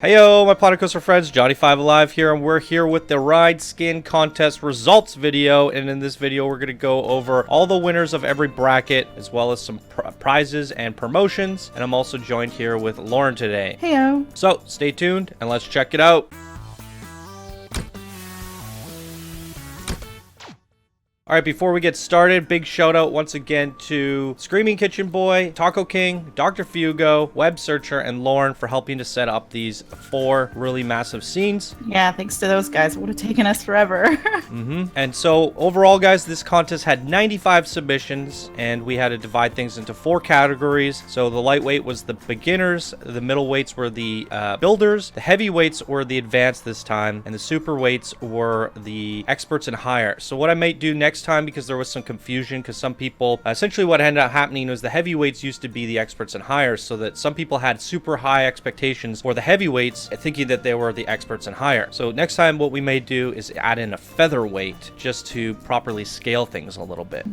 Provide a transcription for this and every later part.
Heyo, my Platycoaster friends, Johnny5 Alive here, and we're here with the Ride Skin contest results video. And in this video, we're going to go over all the winners of every bracket, as well as some prizes and promotions. And I'm also joined here with Lauren today. Heyo. So, stay tuned, and let's check it out. Alright, before we get started, big shout out once again to Screaming Kitchen Boy, Taco King, Dr. Fugo, Web Searcher, and Lauren for helping to set up these 4 really massive scenes. Yeah, thanks to those guys. It would have taken us forever. And so, overall, guys, this contest had 95 submissions, and we had to divide things into 4 categories. So, the lightweight was the beginners, the middleweights were the builders, the heavyweights were the advanced this time, and the superweights were the experts and higher. So, what I might do next time, because there was some confusion, because some people essentially what ended up happening was the heavyweights used to be the experts and higher, so that some people had super high expectations for the heavyweights, thinking that they were the experts and higher. So next time what we may do is add in a featherweight just to properly scale things a little bit.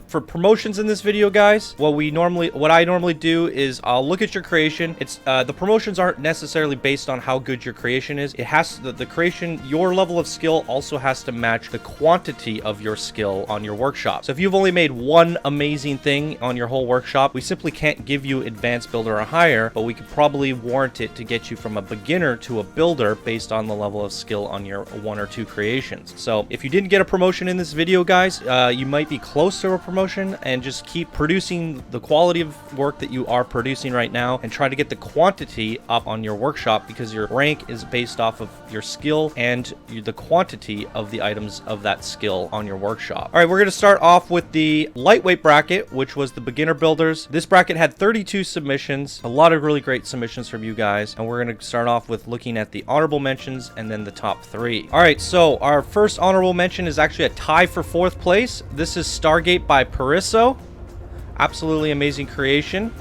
For promotions in this video, guys, what I normally do is I'll look at your creation. It's the promotions aren't necessarily based on how good your creation is. It has the creation, your level of skill also has to match the quantity of your skill on your workshop. So if you've only made one amazing thing on your whole workshop, we simply can't give you advanced builder or higher, but we could probably warrant it to get you from a beginner to a builder based on the level of skill on your 1 or 2 creations. So if you didn't get a promotion in this video, guys, you might be close to a promotion, and just keep producing the quality of work that you are producing right now and try to get the quantity up on your workshop, because your rank is based off of your skill and the quantity of the items of that skill on your workshop. All right, we're going to start off with the lightweight bracket, which was the beginner builders. This bracket had 32 submissions, a lot of really great submissions from you guys, and we're going to start off with looking at the honorable mentions and then the top 3. All right, so our first honorable mention is actually a tie for 4th place. This is Stargate by Parisso. Absolutely amazing creation.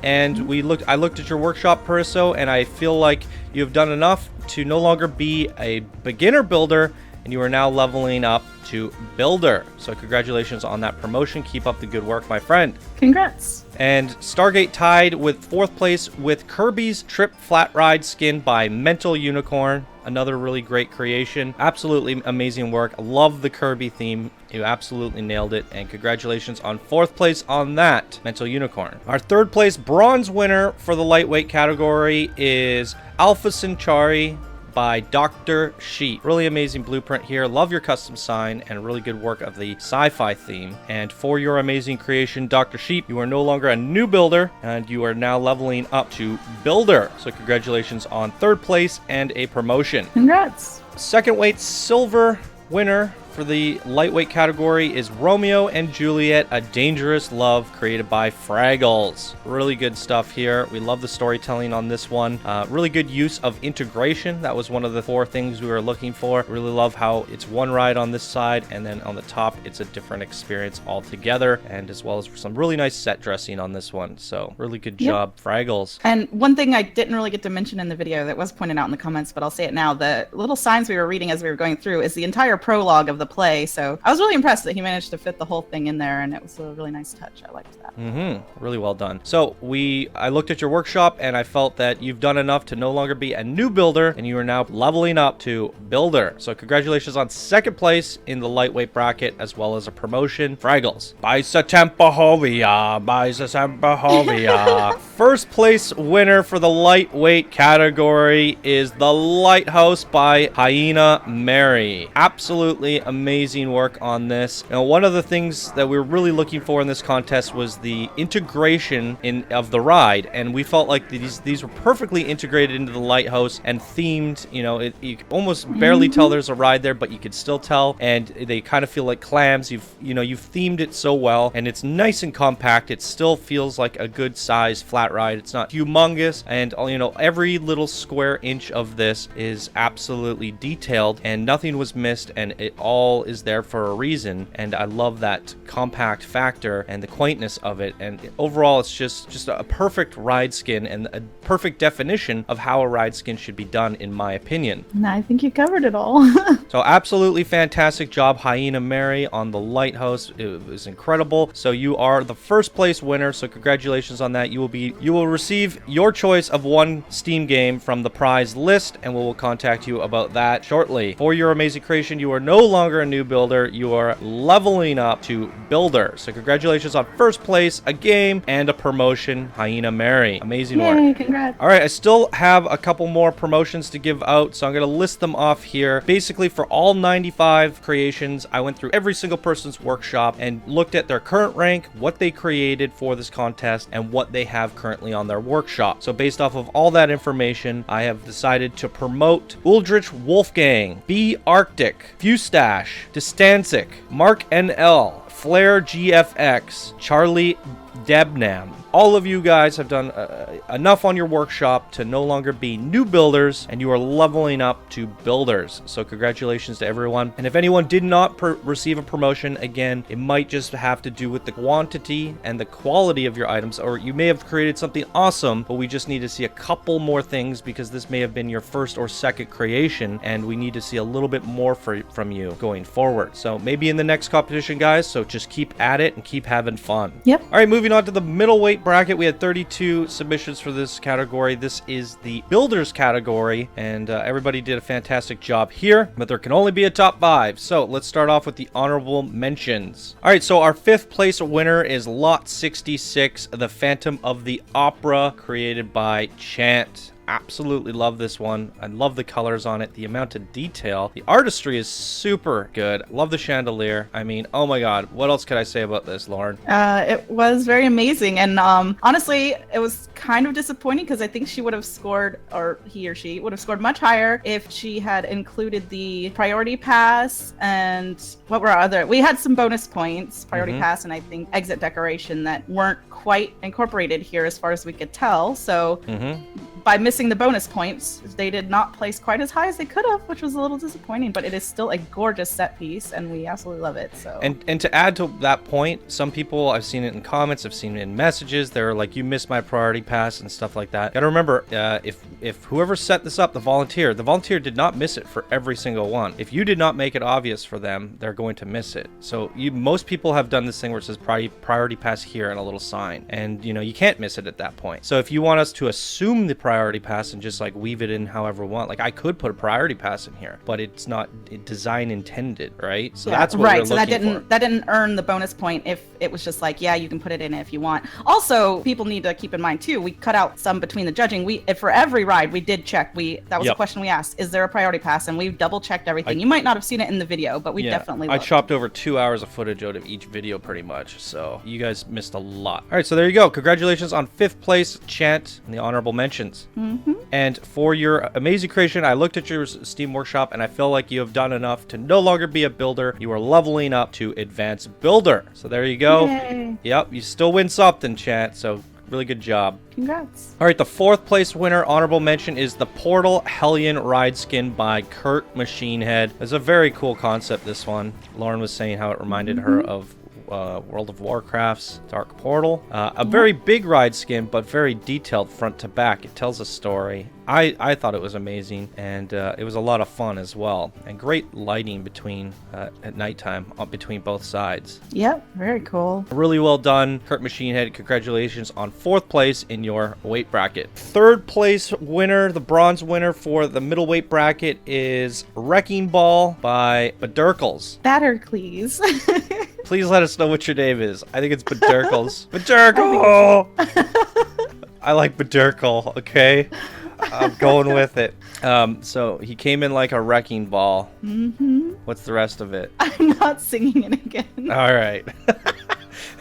And I looked at your workshop, Parisso, and I feel like you have done enough to no longer be a beginner builder, and you are now leveling up to builder. So congratulations on that promotion. Keep up the good work, my friend. Congrats. And Stargate tied with 4th place with Kirby's Trip Flat Ride Skin by Mental Unicorn. Another really great creation. Absolutely amazing work. Love the Kirby theme. You absolutely nailed it. And congratulations on 4th place on that, Mental Unicorn. Our 3rd place bronze winner for the lightweight category is Alpha Centauri by Dr. Sheep. Really amazing blueprint here. Love your custom sign and really good work of the sci-fi theme. And for your amazing creation, Dr. Sheep, you are no longer a new builder, and you are now leveling up to builder. So congratulations on 3rd place and a promotion. Congrats. 2nd weight silver winner for the lightweight category is Romeo and Juliet, A Dangerous Love, created by Fraggles. Really good stuff here. We love the storytelling on this one. Really good use of integration. That was one of the 4 things we were looking for. Really love how it's one ride on this side, and then on the top it's a different experience altogether, and as well as some really nice set dressing on this one. So really good job, Fraggles. And one thing I didn't really get to mention in the video that was pointed out in the comments, but I'll say it now, the little signs we were reading as we were going through is the entire prologue of the play. So I was really impressed that he managed to fit the whole thing in there, and it was a really nice touch. I liked that. Really well done. So I looked at your workshop, and I felt that you've done enough to no longer be a new builder, and you are now leveling up to builder. So congratulations on 2nd place in the lightweight bracket, as well as a promotion. Fraggles. Bisa Tempohovia. Bisa Tempohovia. 1st place winner for the lightweight category is The Lighthouse by Hyena Mary. Absolutely amazing work on this. Now, one of the things that we were really looking for in this contest was the integration of the ride, and we felt like these were perfectly integrated into the lighthouse and themed. You know, you can almost barely tell there's a ride there, but you could still tell, and they kind of feel like clams. You've themed it so well, and it's nice and compact. It still feels like a good size flat ride. It's not humongous, and every little square inch of this is absolutely detailed, and nothing was missed, and it all all is there for a reason, and I love that compact factor and the quaintness of it. And overall, it's just a perfect ride skin and a perfect definition of how a ride skin should be done, in my opinion. No, I think you covered it all. So absolutely fantastic job, Hyena Mary, on the lighthouse. It was incredible. So you are the first place winner, so congratulations on that. You will receive your choice of one Steam game from the prize list, and we will contact you about that shortly. For your amazing creation, you are no longer a new builder, you are leveling up to builder. So congratulations on first place, a game, and a promotion, Hyena Mary. Amazing work. Yay, congrats. All right, I still have a couple more promotions to give out, so I'm going to list them off here. Basically, for all 95 creations, I went through every single person's workshop and looked at their current rank, what they created for this contest, and what they have currently on their workshop. So based off of all that information, I have decided to promote Uldrich Wolfgang, B Arctic, Fustache, Distancic, Mark NL, Flare GFX, Charlie Debnam. All of you guys have done enough on your workshop to no longer be new builders, and you are leveling up to builders. So congratulations to everyone. And if anyone did not receive a promotion, again, it might just have to do with the quantity and the quality of your items, or you may have created something awesome, but we just need to see a couple more things because this may have been your first or second creation, and we need to see a little bit more from you going forward. So maybe in the next competition, guys, so just keep at it and keep having fun. Yep. All right, moving on to the middleweight bracket. We had 32 submissions for this category. This is the builders category, and everybody did a fantastic job here, but there can only be a top 5. So let's start off with the honorable mentions. All right, so our 5th place winner is Lot 66, the Phantom of the Opera, created by Chant. Absolutely love this one. I love the colors on it, the amount of detail. The artistry is super good. Love the chandelier. I mean, oh my god, what else could I say about this, Lauren? It was very amazing, and honestly, it was kind of disappointing because I think she would have scored, or he or she would have scored much higher if she had included the priority pass and what were other. We had some bonus points, priority pass, and I think exit decoration that weren't quite incorporated here as far as we could tell. So by missing the bonus points, they did not place quite as high as they could have, which was a little disappointing, but it is still a gorgeous set piece and we absolutely love it. So and to add to that point, some people, I've seen it in comments, I've seen it in messages, they're like, you missed my priority pass and stuff like that. Gotta remember, if whoever set this up, the volunteer did not miss it for every single one. If you did not make it obvious for them, they're going to miss it. So most people have done this thing where it says priority pass here and a little sign, and you can't miss it at that point. So if you want us to assume the priority pass and just like weave it in however we want, like I could put a priority pass in here, but it's not design intended, right? So that's what we're looking for. That didn't earn the bonus point if it was just like, yeah, you can put it in if you want. Also, people need to keep in mind too, we cut out some between the judging. If for every ride we did check, that was a question we asked, is there a priority pass? And we've double checked everything. You might not have seen it in the video, but we definitely looked. I chopped over 2 hours of footage out of each video pretty much, so you guys missed a lot. All right, so there you go. Congratulations on 5th place, Chant, in the honorable mentions. And for your amazing creation, I looked at your Steam Workshop and I feel like you have done enough to no longer be a builder. You are leveling up to advanced builder. So there you go. Yay. Yep, you still win something, Chant. So really good job. Congrats. All right, the 4th place winner, honorable mention, is the Portal Hellion Ride Skin by Kurt Machinehead. It's a very cool concept, this one. Lauren was saying how it reminded her of World of Warcraft's Dark Portal. A very big ride skin, but very detailed front to back. It tells a story. I thought it was amazing, and it was a lot of fun as well, and great lighting between at nighttime between both sides. Yep, very cool. Really well done, Kurt Machinehead. Congratulations on 4th place in your weight bracket. 3rd place winner, the bronze winner for the middleweight bracket, is Wrecking Ball by Badurkles. Battercleese. Please let us know what your name is. I think it's Badurkles. Badurkle! I like Badurkle, okay? I'm going with it. So he came in like a wrecking ball. What's the rest of it? I'm not singing it again. All right.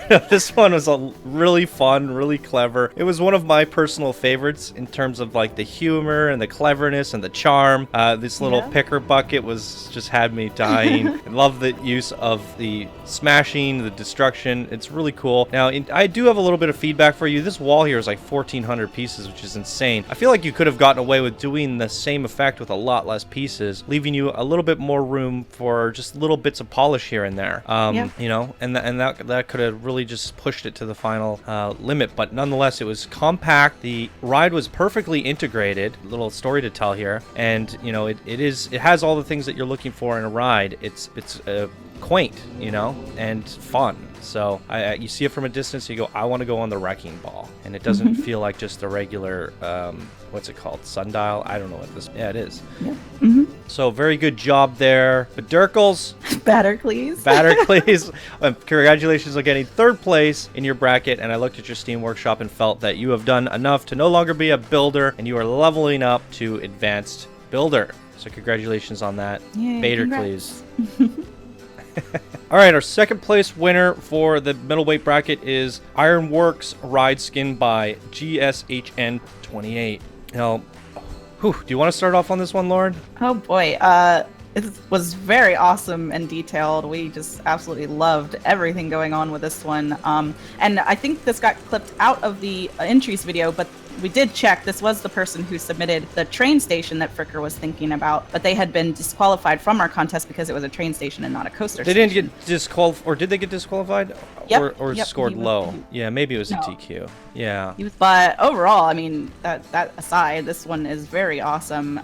This one was really fun, really clever. It was one of my personal favorites in terms of like the humor and the cleverness and the charm. This little picker bucket was just had me dying. I love the use of the smashing, the destruction. It's really cool. Now, I do have a little bit of feedback for you. This wall here is like 1,400 pieces, which is insane. I feel like you could have gotten away with doing the same effect with a lot less pieces, leaving you a little bit more room for just little bits of polish here and there. You know, and that could have really just pushed it to the final limit. But nonetheless, it was compact. The ride was perfectly integrated. Little story to tell here, and you know, it has all the things that you're looking for in a ride. It's quaint, you know, and fun. So you see it from a distance, you go, I want to go on the wrecking ball, and it doesn't feel like just a regular what's it called, sundial? I don't know what this. Yeah, it is. So very good job there, but Dirkles, Battercleese, congratulations on getting 3rd place in your bracket. And I looked at your Steam Workshop and felt that you have done enough to no longer be a builder, and you are leveling up to advanced builder. So congratulations on that, Battercleese. All right, our 2nd place winner for the middleweight bracket is Ironworks Ride Skin by GSHN28. Now, do you want to start off on this one, Lauren? Oh boy, it was very awesome and detailed. We just absolutely loved everything going on with this one. And I think this got clipped out of the entries video, but we did check. This was the person who submitted the train station that Fricker was thinking about, but they had been disqualified from our contest because it was a train station and not a coaster station. They didn't get disqualified, or did they get disqualified? Or scored low? Yeah, maybe it was a TQ. Yeah. But overall, I mean, that aside, this one is very awesome.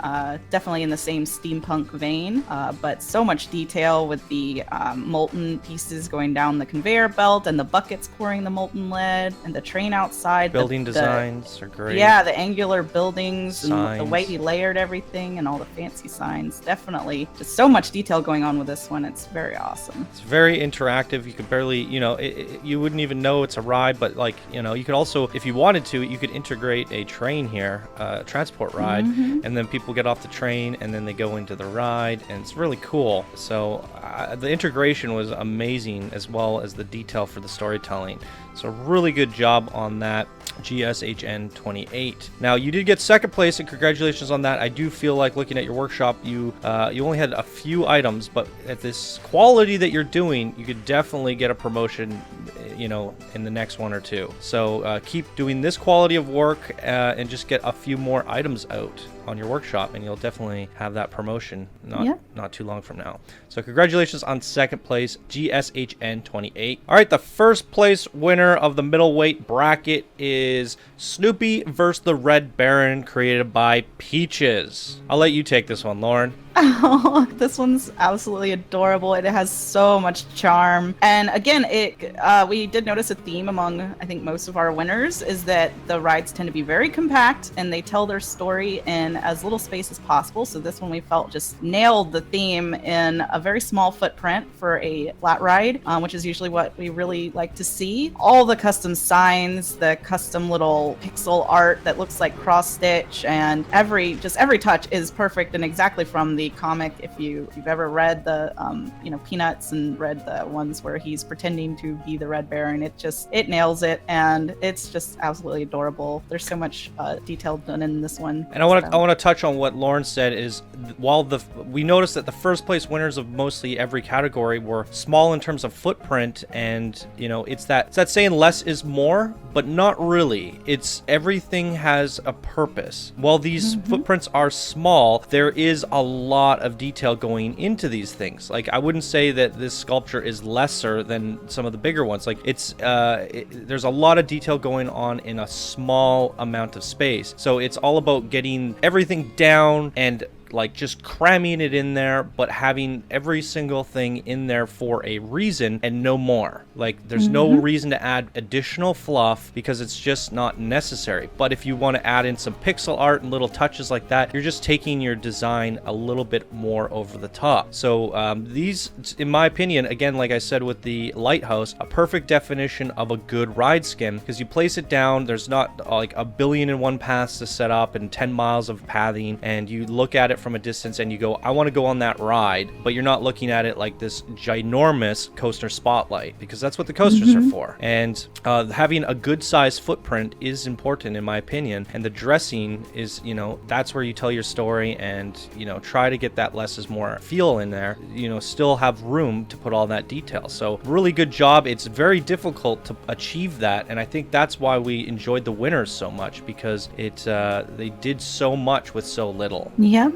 Definitely in the same steampunk vein, but so much detail with the molten pieces going down the conveyor belt and the buckets pouring the molten lead and the train outside. Building designs are great. Yeah, the angular buildings and the way he layered everything and all the fancy signs. Definitely just so much detail going on with this one. It's very awesome. It's very interactive. You could barely, you know, you wouldn't even know it's a ride, but like, you know, you could also, if you wanted to, you could integrate a train here, a transport ride, and then people get off the train and then they go into the ride, and it's really cool. So the integration was amazing, as well as the detail for the storytelling. So really good job on that, GSHN28. Now, you did get 2nd place, and congratulations on that. I do feel like, looking at your workshop, you only had a few items, but at this quality that you're doing, you could definitely get a promotion, you know, in the next 1 or 2. So keep doing this quality of work and just get a few more items out on your workshop, and you'll definitely have that promotion not too long from now. So congratulations on 2nd place, GSHN28. All right, the 1st place winner of the middleweight bracket is Snoopy vs. the Red Baron, created by Peaches. I'll let you take this one, Lauren. Oh, this one's absolutely adorable. It has so much charm. And again, we did notice a theme among, I think, most of our winners is that the rides tend to be very compact and they tell their story in as little space as possible. So this one we felt just nailed the theme in a very small footprint for a flat ride, which is usually what we really like to see. All the custom signs, the custom little pixel art that looks like cross stitch, and every touch is perfect and exactly from the comic. If you've ever read the Peanuts and read the ones where he's pretending to be the Red Baron, it nails it, and it's just absolutely adorable. There's so much detail done in this one. And I want to touch on what Lauren said is, while we noticed that the 1st place winners of mostly every category were small in terms of footprint, and you know, it's that saying less is more, but not really. It's everything has a purpose. While these footprints are small, there is a lot of detail going into these things. Like, I wouldn't say that this sculpture is lesser than some of the bigger ones. Like, there's a lot of detail going on in a small amount of space. So it's all about getting everything down and like just cramming it in there, but having every single thing in there for a reason and no more. Like, there's no reason to add additional fluff because it's just not necessary. But if you want to add in some pixel art and little touches like that, you're just taking your design a little bit more over the top. So these, in my opinion, again, like I said with the lighthouse, a perfect definition of a good ride skin, because you place it down, there's not like 1,000,000,001 paths to set up and 10 miles of pathing, and you look at it from a distance and you go, I want to go on that ride, but you're not looking at it like this ginormous coaster spotlight, because that's what the coasters are for. And having a good size footprint is important in my opinion, and the dressing is, you know, that's where you tell your story, and, you know, try to get that less is more feel in there, you know, still have room to put all that detail. So really good job. It's very difficult to achieve that, and I think that's why we enjoyed the winners so much, because they did so much with so little. Yeah.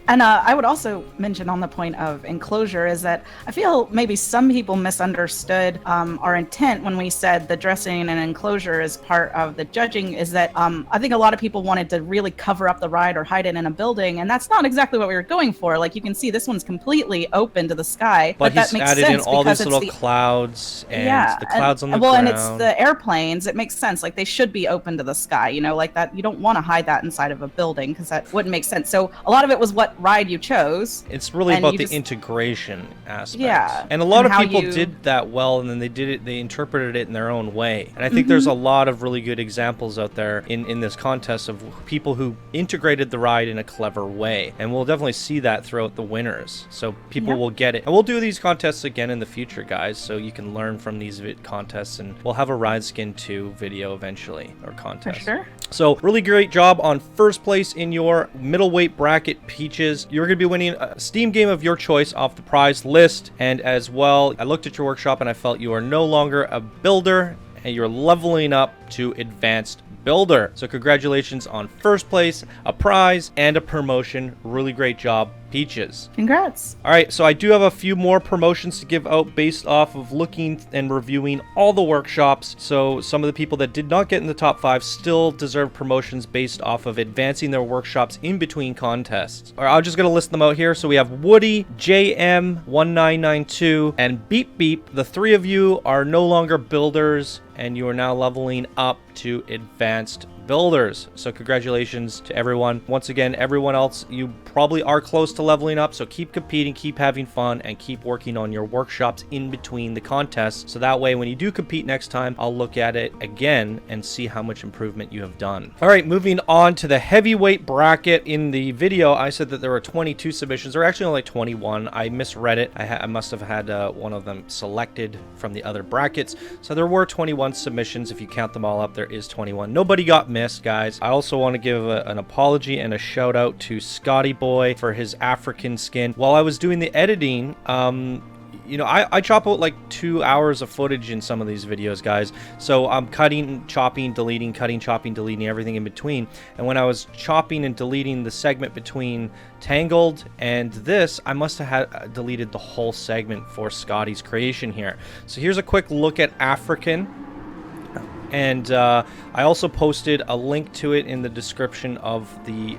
And I would also mention on the point of enclosure is that I feel maybe some people misunderstood our intent when we said the dressing and enclosure is part of the judging, is that I think a lot of people wanted to really cover up the ride or hide it in a building, and that's not exactly what we were going for. Like, you can see this one's completely open to the sky, but that makes sense in all because these little clouds and the clouds on the ground. And it's the airplanes. It makes sense. Like, they should be open to the sky, you know, like that. You don't want to hide that inside of a building because that wouldn't make sense. So a lot of it was what ride you chose. It's really about the integration aspect. Yeah. And a lot of people did that well, and then they interpreted it in their own way. And I think there's a lot of really good examples out there in this contest of people who integrated the ride in a clever way. And we'll definitely see that throughout the winners. So people will get it. And we'll do these contests again in the future, guys, so you can learn from these contests, and we'll have a Ride Skin 2 video eventually, or contest. For sure. So really great job on first place in your middleweight bracket, Peaches. You're going to be winning a Steam game of your choice off the prize list. And as well, I looked at your workshop and I felt you are no longer a builder, and you're leveling up to advanced builder. So congratulations on first place, a prize, and a promotion. Really great job, Peaches. Congrats. All right, so I do have a few more promotions to give out based off of looking and reviewing all the workshops. So some of the people that did not get in the top 5 still deserve promotions based off of advancing their workshops in between contests. All right, I'm just going to list them out here. So we have Woody, JM1992, and Beep Beep. The 3 of you are no longer builders, and you are now leveling up to advanced builders. So congratulations to everyone. Once again, everyone else, you probably are close to leveling up, so keep competing, keep having fun, and keep working on your workshops in between the contests, so that way when you do compete next time, I'll look at it again and see how much improvement you have done. All right, moving on to the heavyweight bracket. In the video, I said that there were 22 submissions. There were actually only 21. I misread it. I must have had one of them selected from the other brackets. So there were 21 submissions. If you count them all up, there is 21. Nobody got missed, guys. I also want to give an apology and a shout out to Scotty Boy for his African skin. While I was doing the editing, you know, I chop out like 2 hours of footage in some of these videos, guys. So I'm cutting, chopping, deleting, cutting, chopping, deleting, everything in between. And when I was chopping and deleting the segment between Tangled and this, I must have had deleted the whole segment for Scotty's creation here. So here's a quick look at African. And I also posted a link to it in the description of the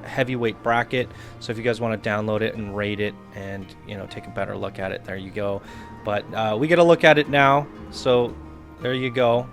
heavyweight bracket, so if you guys want to download it and rate it and, you know, take a better look at it, there you go. But we get a look at it now, so there you go.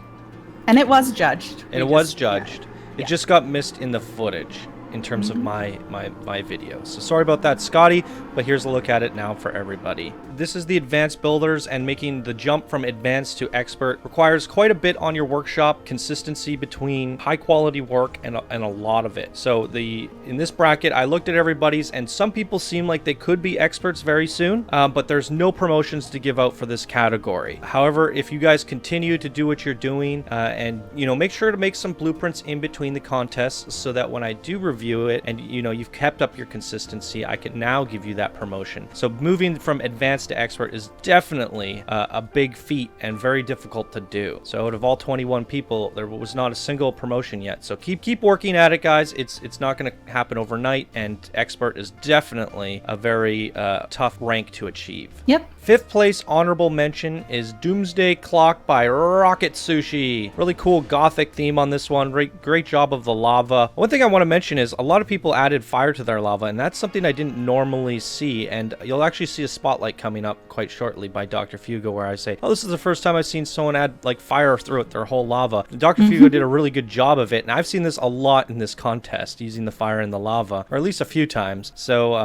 And it was judged. It was judged. It just got missed in the footage in terms of my videos. So sorry about that, Scotty, but here's a look at it now for everybody. This is the advanced builders, and making the jump from advanced to expert requires quite a bit on your workshop, consistency between high quality work and a lot of it. So in this bracket, I looked at everybody's, and some people seem like they could be experts very soon, but there's no promotions to give out for this category. However, if you guys continue to do what you're doing, and, you know, make sure to make some blueprints in between the contests, so that when I do review it and, you know, you've kept up your consistency, I can now give you that promotion. So moving from advanced to expert is definitely a big feat and very difficult to do. So out of all 21 people, there was not a single promotion yet. So keep working at it, guys. It's not going to happen overnight, and expert is definitely a very tough rank to achieve. Yep. 5th place honorable mention is Doomsday Clock by Rocket Sushi. Really cool gothic theme on this one. Great job of the lava. One thing I want to mention is a lot of people added fire to their lava, and that's something I didn't normally see. And you'll actually see a spotlight coming up quite shortly by Dr. Fugo, where I say, oh, this is the first time I've seen someone add like fire through their whole lava. Dr. Fugo did a really good job of it, and I've seen this a lot in this contest, using the fire and the lava, or at least a few times. So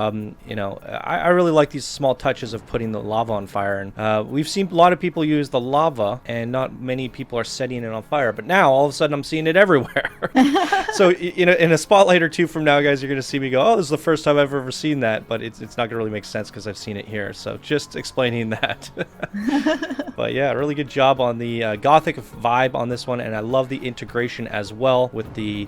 you know, I really like these small touches of putting the lava on fire. And we've seen a lot of people use the lava, and not many people are setting it on fire, but now all of a sudden I'm seeing it everywhere. So, you know, in a spotlight or two from now, guys, you're going to see me go, oh, this is the first time I've ever seen that. But it's not going to really make sense because I've seen it here. So just explaining that. But yeah, really good job on the Gothic vibe on this one. And I love the integration as well with the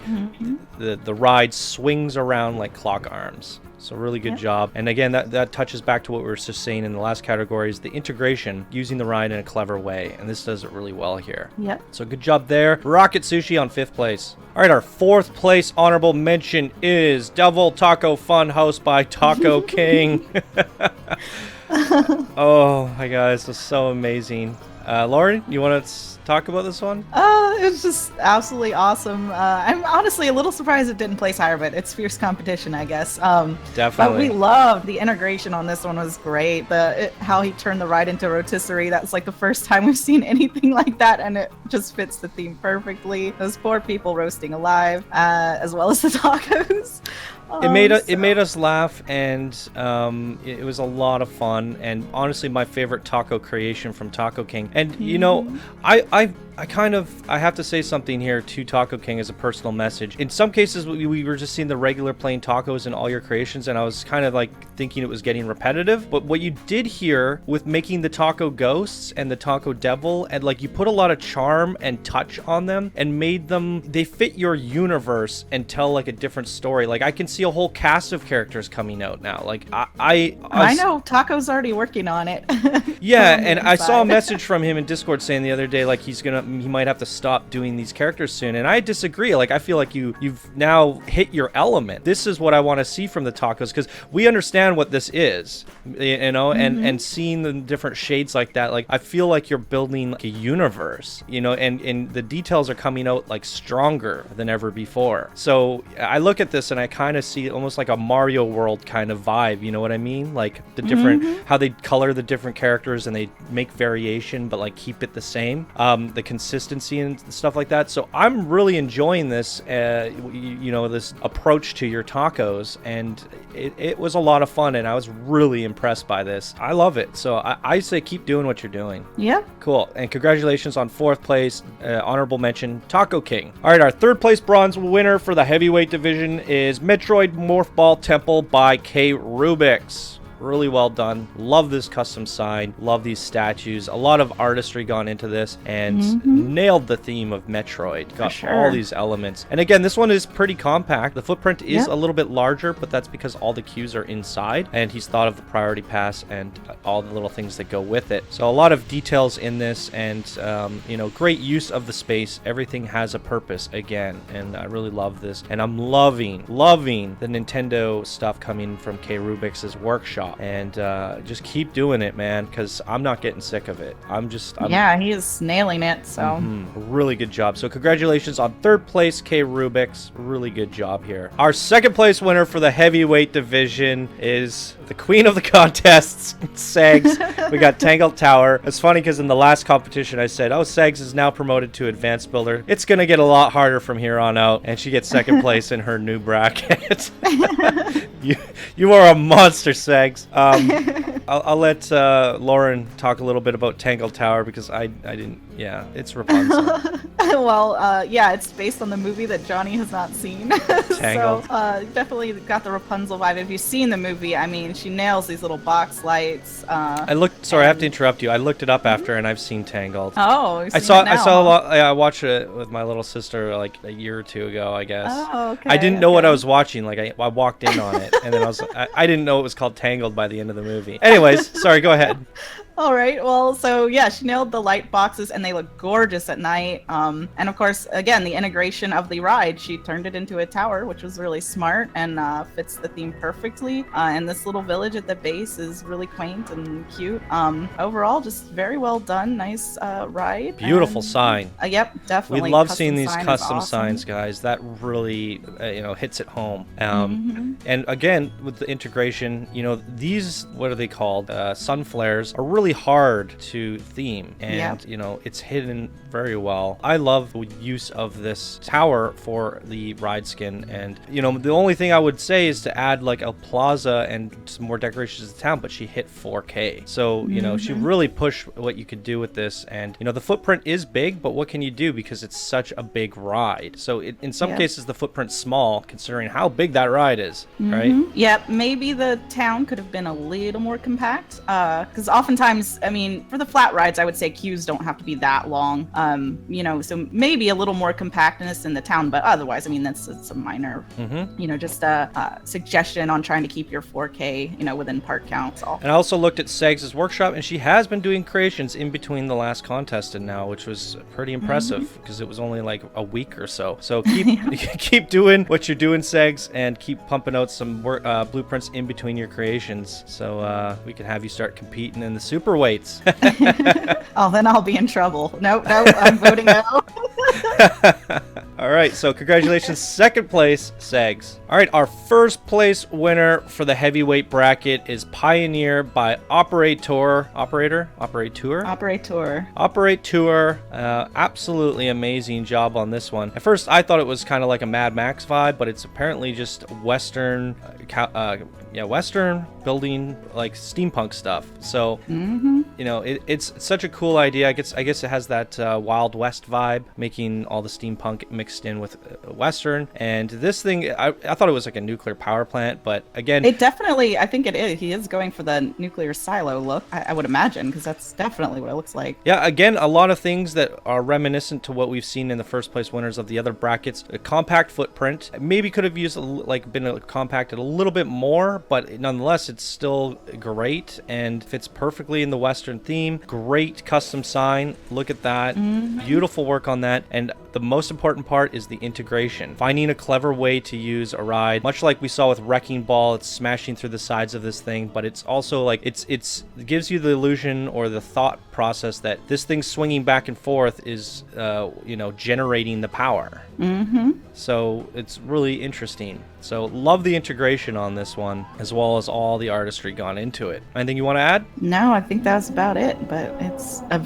ride swings around like clock arms. So really good job. And again, that touches back to what we were just saying in the last category is the integration, using the ride in a clever way. And this does it really well here. Yep. So good job there. Rocket Sushi on 5th place. All right, our 4th place honorable mention is Devil Taco Fun House by Taco King. Oh, my guys, this is so amazing. Lauren, you want to talk about this one? It was just absolutely awesome. I'm honestly a little surprised it didn't place higher, but it's fierce competition, I guess. Definitely. But we loved the integration on this one was great. How he turned the ride into a rotisserie. That's like the first time we've seen anything like that, and it just fits the theme perfectly. Those poor people roasting alive, as well as the tacos. It made us laugh, and it was a lot of fun, and honestly my favorite taco creation from Taco King. And you know, I have to say something here to Taco King as a personal message. In some cases we were just seeing the regular plain tacos in all your creations, and I was kind of like thinking it was getting repetitive. But what you did here with making the taco ghosts and the taco devil, and like you put a lot of charm and touch on them and made them, they fit your universe and tell like a different story. Like I can see a whole cast of characters coming out now. Like I know Taco's already working on it. Yeah, and I saw a message from him in Discord saying the other day like he might have to stop doing these characters soon, and I disagree. Like I feel like you've now hit your element. This is what I want to see from the tacos, because we understand what this is, you know, and seeing the different shades like that, like I feel like you're building like a universe, you know, and the details are coming out like stronger than ever before. So I look at this and I kind of see almost like a Mario World kind of vibe, you know what I mean? Like the different how they color the different characters and they make variation but like keep it the same, the consistency and stuff like that. So I'm really enjoying this you know, this approach to your tacos, and it was a lot of fun, and I was really impressed by this. I love it. So I say keep doing what you're doing. Yeah. Cool. And congratulations on 4th place. Honorable mention, Taco King. All right, our 3rd place bronze winner for the heavyweight division is Metroid Morph Ball Temple by K. Rubix. Really well done. Love this custom sign. Love these statues. A lot of artistry gone into this, and nailed the theme of Metroid. Got all these elements. And again, this one is pretty compact. The footprint is a little bit larger, but that's because all the cues are inside, and he's thought of the priority pass and all the little things that go with it. So a lot of details in this, and you know, great use of the space. Everything has a purpose again, and I really love this. And I'm loving the Nintendo stuff coming from K. Rubix's workshop. And just keep doing it, man, because I'm not getting sick of it. Yeah, he is nailing it. So really good job. So congratulations on 3rd place, K. Rubix. Really good job here. Our 2nd place winner for the heavyweight division is the queen of the contests, Segs. We got Tangled Tower. It's funny because in the last competition I said, oh, Segs is now promoted to advanced builder. It's gonna get a lot harder from here on out, and she gets 2nd place in her new bracket. You are a monster, Segs. I'll let Lauren talk a little bit about Tangled Tower, because I didn't. Yeah, it's Rapunzel. Well, yeah, it's based on the movie that Johnny has not seen. Tangled. So definitely got the Rapunzel vibe. If you've seen the movie, I mean, she nails these little box lights. Sorry, I have to interrupt you. I looked it up after, and I've seen Tangled. Oh, I saw a lot. I watched it with my little sister like a year or two ago, I guess. Oh, okay. I didn't know what I was watching. Like I walked in on it, and then I didn't know it was called Tangled by the end of the movie. Anyways, sorry, go ahead. All right. Well, so yeah, she nailed the light boxes, and they look gorgeous at night. And of course, again, the integration of the ride, she turned it into a tower, which was really smart and fits the theme perfectly. And this little village at the base is really quaint and cute. Overall, just very well done. Nice ride. Beautiful sign. Yep, definitely. We love seeing these custom signs, guys. That really, hits it home. And again, with the integration, these, what are they called? Sun flares are really really hard to theme, and you know, it's hidden very well. I love the use of this tower for the ride skin, and you know, the only thing I would say is to add like a plaza and some more decorations to the town, but she hit 4K, so you know, she really pushed what you could do with this. And you know, the footprint is big, but what can you do because it's such a big ride? So in some cases the footprint's small considering how big that ride is, right? Yeah, maybe the town could have been a little more compact, because oftentimes, I mean, for the flat rides I would say queues don't have to be that long, you know, so maybe a little more compactness in the town, but otherwise, I mean, it's a minor, you know, just a suggestion on trying to keep your 4K, you know, within part counts. And I also looked at Segs' workshop, and she has been doing creations in between the last contest and now, which was pretty impressive because it was only like a week or so. So keep doing what you're doing, Segs, and keep pumping out some blueprints in between your creations, so we can have you start competing in the super weights. Oh, then I'll be in trouble. Nope, I'm voting no. All right, so congratulations, second place, Segs. All right, our first place winner for the heavyweight bracket is Pioneer by Operator. Absolutely amazing job on this one. At first, I thought it was kind of like a Mad Max vibe, but it's apparently just Western, Western building, like steampunk stuff. So, you know, it's such a cool idea. I guess it has that Wild West vibe, making all the steampunk mixed in with Western. And this thing, I thought it was like a nuclear power plant, but again, it definitely, I think it is. He is going for the nuclear silo look, I would imagine, because that's definitely what it looks like. Yeah, again, a lot of things that are reminiscent to what we've seen in the first place winners of the other brackets. A compact footprint, maybe could have used been compacted a little bit more, but nonetheless, it's still great and fits perfectly in the Western theme. Great custom sign. Look at that. Beautiful work on that. And the most important part is the integration. Finding a clever way to use a ride, much like we saw with Wrecking Ball. It's smashing through the sides of this thing, but it's also like it gives you the illusion or the thought process that this thing swinging back and forth is you know, generating the power. So it's really interesting. So love the integration on this one, as well as all the artistry gone into it. Anything you want to add? No, I think that's about it. But it's a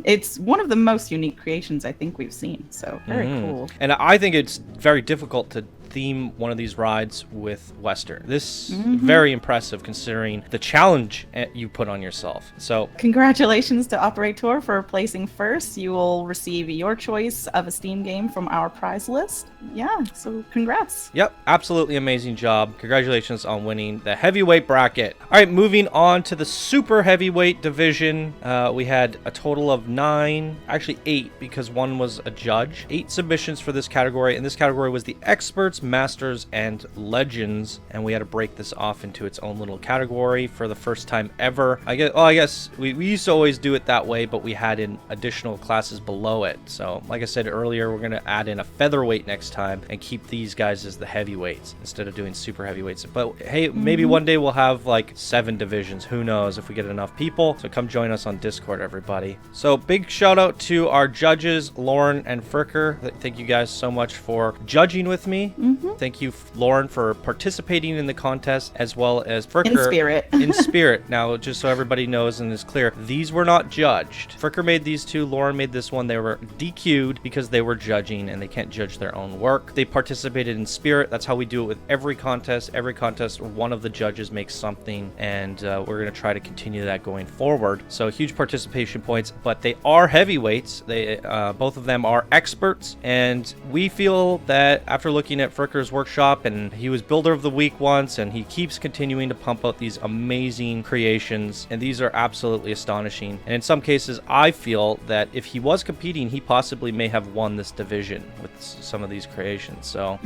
it's one of the most unique creations I think we've seen. So very cool. And I think it's very difficult to theme one of these rides with Western. This very impressive considering the challenge you put on yourself. So congratulations to Operator for placing first. You will receive your choice of a Steam game from our prize list. Yeah, so congrats. Yep, absolutely amazing job. Congratulations on winning the heavyweight bracket. All right, moving on to the super heavyweight division. We had a total of 9, actually 8, because one was a judge. 8 submissions for this category, and this category was the experts, masters, and legends, and we had to break this off into its own little category for the first time ever. I guess we used to always do it that way, but we had in additional classes below it. So like I said earlier, we're going to add in a featherweight next time and keep these guys as the heavyweights instead of doing super heavyweights. But hey, maybe one day we'll have like 7 divisions. Who knows if we get enough people. So come join us on Discord, everybody. So big shout out to our judges, Lauren and Fricker. Thank you guys so much for judging with me. Thank you, Lauren, for participating in the contest, as well as Fricker. In spirit. In spirit. Now, just so everybody knows and is clear, these were not judged. Fricker made these 2, Lauren made this one. They were DQ'd because they were judging and they can't judge their own work. They participated in spirit. That's how we do it with every contest. Every contest, one of the judges makes something, and we're going to try to continue that going forward. So huge participation points, but they are heavyweights. They both of them are experts, and we feel that after looking at Fricker's workshop, and he was builder of the week once, and he keeps continuing to pump out these amazing creations, and these are absolutely astonishing. And in some cases, I feel that if he was competing, he possibly may have won this division with some of these creations. So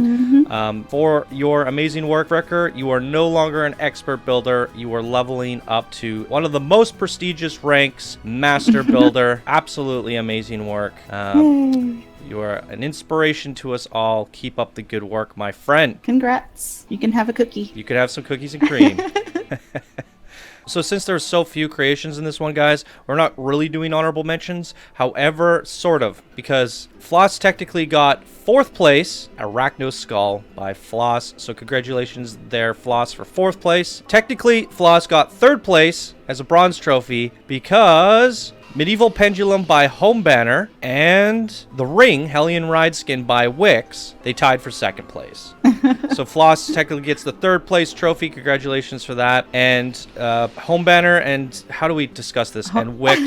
for your amazing work, Fricker, you are no longer an expert builder. You are leveling up to one of the most prestigious ranks, master builder. Absolutely amazing work. You are an inspiration to us all. Keep up the good work, my friend. Congrats. You can have a cookie. You could have some cookies and cream. So since there's so few creations in this one, guys, we're not really doing honorable mentions. However, sort of, because Floss technically got 4th place, Arachno Skull by Floss. So congratulations there, Floss, for 4th place. Technically, Floss got 3rd place as a bronze trophy because Medieval Pendulum by Home Banner and The Ring, Hellion Ride Skin by Wix, they tied for 2nd place. So Floss technically gets the 3rd place trophy. Congratulations for that. And Home Banner and how do we discuss this? And Wix,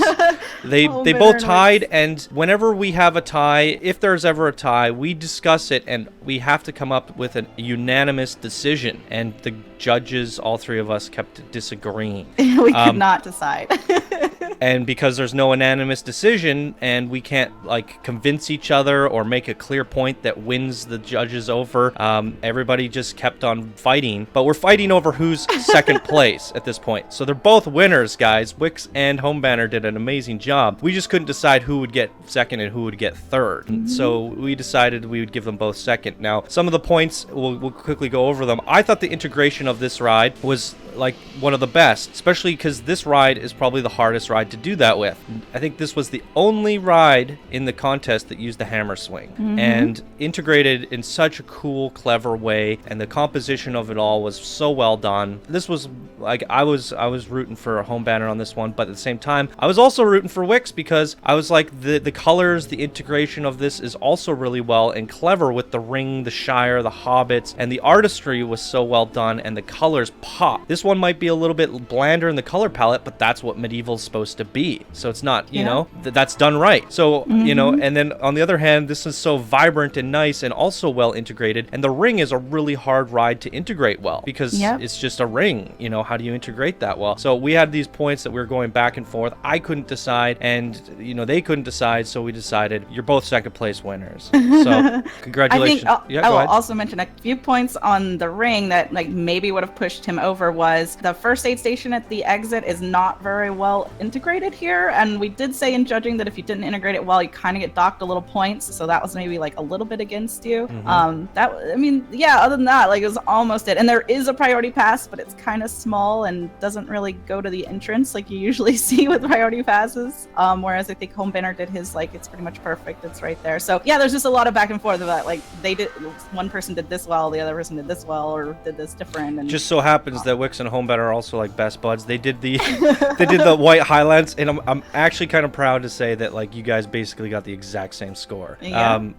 they both tied. And whenever we have a tie, if there's ever a tie, we discuss it and we have to come up with a unanimous decision. And the judges, all 3 of us, kept disagreeing. We could not decide. And because there's no unanimous decision and we can't like convince each other or make a clear point that wins the judges over, everybody just kept on fighting. But we're fighting over who's 2nd place at this point. So they're both winners, guys. Wix and Home Banner did an amazing job. We just couldn't decide who would get 2nd and who would get 3rd. So we decided we would give them both 2nd. Now, some of the points, we'll quickly go over them. I thought the integration of this ride was like one of the best, especially because this ride is probably the hardest ride to do that with. I think this was the only ride in the contest that used the hammer swing and integrated in such a cool, clever way, and the composition of it all was so well done. This was like I was rooting for a Home Banner on this one, but at the same time I was also rooting for Wix because I was like the colors, the integration of this is also really well and clever with the ring, the Shire, the hobbits, and the artistry was so well done and the colors pop. This one might be a little bit blander in the color palette, but that's what Medieval's supposed to be. So it's not, you know, that's done right. So, you know, and then on the other hand, this is so vibrant and nice and also well integrated. And the ring is a really hard ride to integrate well because it's just a ring. You know, how do you integrate that well? So we had these points that we were going back and forth. I couldn't decide and, you know, they couldn't decide. So we decided you're both 2nd place winners. So congratulations. I will also mention a few points on the ring that like maybe would have pushed him over was the first aid station at the exit is not very well integrated here, and we did say in judging that if you didn't integrate it well, you kind of get docked a little points, so that was maybe like a little bit against you. Other than that, like it was almost it. And there is a priority pass, but it's kind of small and doesn't really go to the entrance like you usually see with priority passes. Whereas I think Home Banner did his, like it's pretty much perfect, it's right there. So yeah, there's just a lot of back and forth about like one person did this well, the other person did this well, or did this different. And just so happens that Wix and Home Banner are also like best buds. They did the white highlights, and I'm actually kind of proud to say that like you guys basically got the exact same score.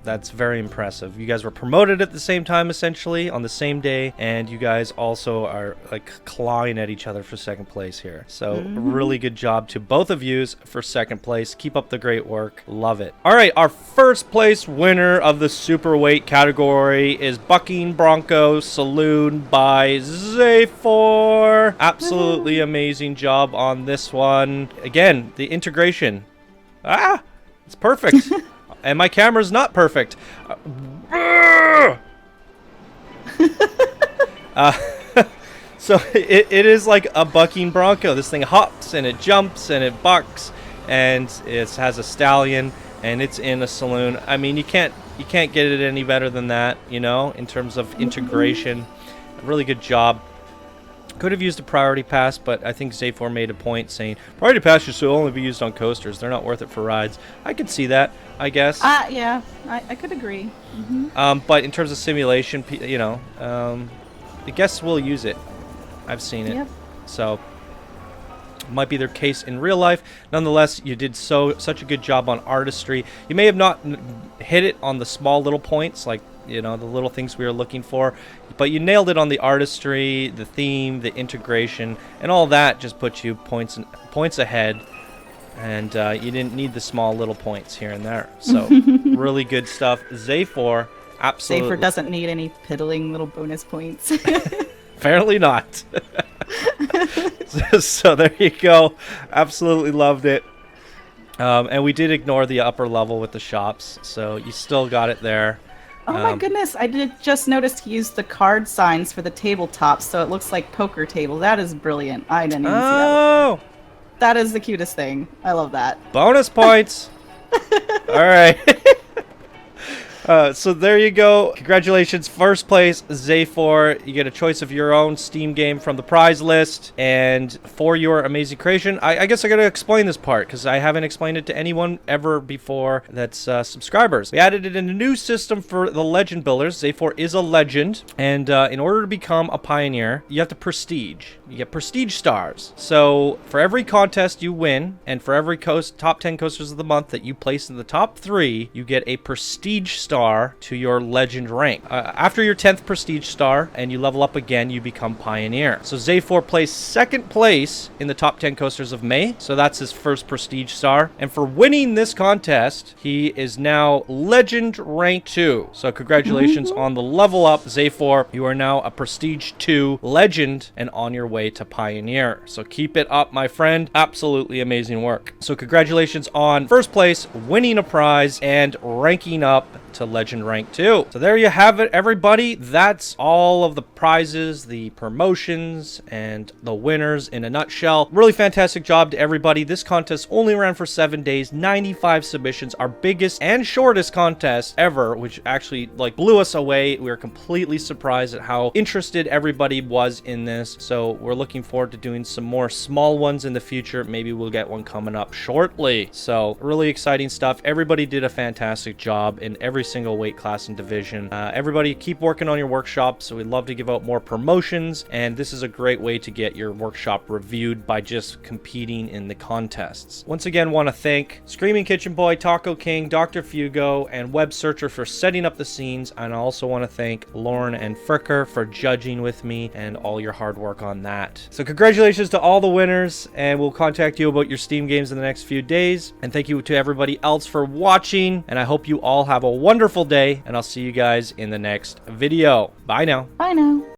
That's very impressive. You guys were promoted at the same time, essentially on the same day, and you guys also are like clawing at each other for 2nd place here. So really good job to both of yous for 2nd place. Keep up the great work. Love it. All right, our 1st place winner of the superweight category is Bucking Bronco Saloon by Zay4. Absolutely amazing job on this one. Again, the integration. It's perfect. And my camera's not perfect. So it is like a bucking bronco. This thing hops and it jumps and it bucks, and it has a stallion, and it's in a saloon. I mean, you can't get it any better than that, you know, in terms of integration. Really good job. Could have used a priority pass, but I think Zay4 made a point saying priority pass should only be used on coasters. They're not worth it for rides. I could see that, I guess. Yeah, I could agree. But in terms of simulation, you know, I guess we'll use it. I've seen it. So might be their case in real life. Nonetheless, you did such a good job on artistry. You may have not hit it on the small little points, like, you know, the little things we were looking for, but you nailed it on the artistry, the theme, the integration, and all that just put you points ahead. And you didn't need the small little points here and there. So really good stuff. Zay4, absolutely. Zay4 doesn't need any piddling little bonus points. Apparently not. So there you go. Absolutely loved it. And we did ignore the upper level with the shops, so you still got it there. Oh my goodness, I did just notice he used the card signs for the tabletops, so it looks like poker table. That is brilliant. I didn't even see that. That is the cutest thing. I love that. Bonus points. All right. So there you go. Congratulations. First place, Zay4. You get a choice of your own Steam game from the prize list. And for your amazing creation, I guess I got to explain this part because I haven't explained it to anyone ever before that's subscribers. We added it in a new system for the legend builders. Zay4 is a legend. And in order to become a pioneer, you have to prestige. You get prestige stars. So for every contest you win and for every top 10 coasters of the month that you place in the top 3, you get a prestige star to your legend rank. After your 10th prestige star and you level up again, you become pioneer. So Zay4 placed second place in the top 10 coasters of May. So that's his first prestige star. And for winning this contest, he is now legend rank 2. So congratulations on the level up, Zay4. You are now a prestige 2 legend and on your way to pioneer. So keep it up, my friend. Absolutely amazing work. So congratulations on first place, winning a prize, and ranking up to legend rank 2. So there you have it, everybody. That's all of the prizes, the promotions, and the winners in a nutshell. Really fantastic job to everybody. This contest only ran for 7 days, 95 submissions, our biggest and shortest contest ever, which actually blew us away. We were completely surprised at how interested everybody was in this. So we're looking forward to doing some more small ones in the future. Maybe we'll get one coming up shortly. So really exciting stuff. Everybody did a fantastic job in every single weight class and division. Everybody keep working on your workshops. So we'd love to give out more promotions, and this is a great way to get your workshop reviewed by just competing in the contests. Once again, want to thank Screaming Kitchen Boy, Taco King, Dr. Fugo, and Web Searcher for setting up the scenes, and I also want to thank Lauren and Fricker for judging with me and all your hard work on that. So congratulations to all the winners, and we'll contact you about your Steam games in the next few days. And thank you to everybody else for watching, and I hope you all have a wonderful day, and I'll see you guys in the next video. Bye now. Bye now.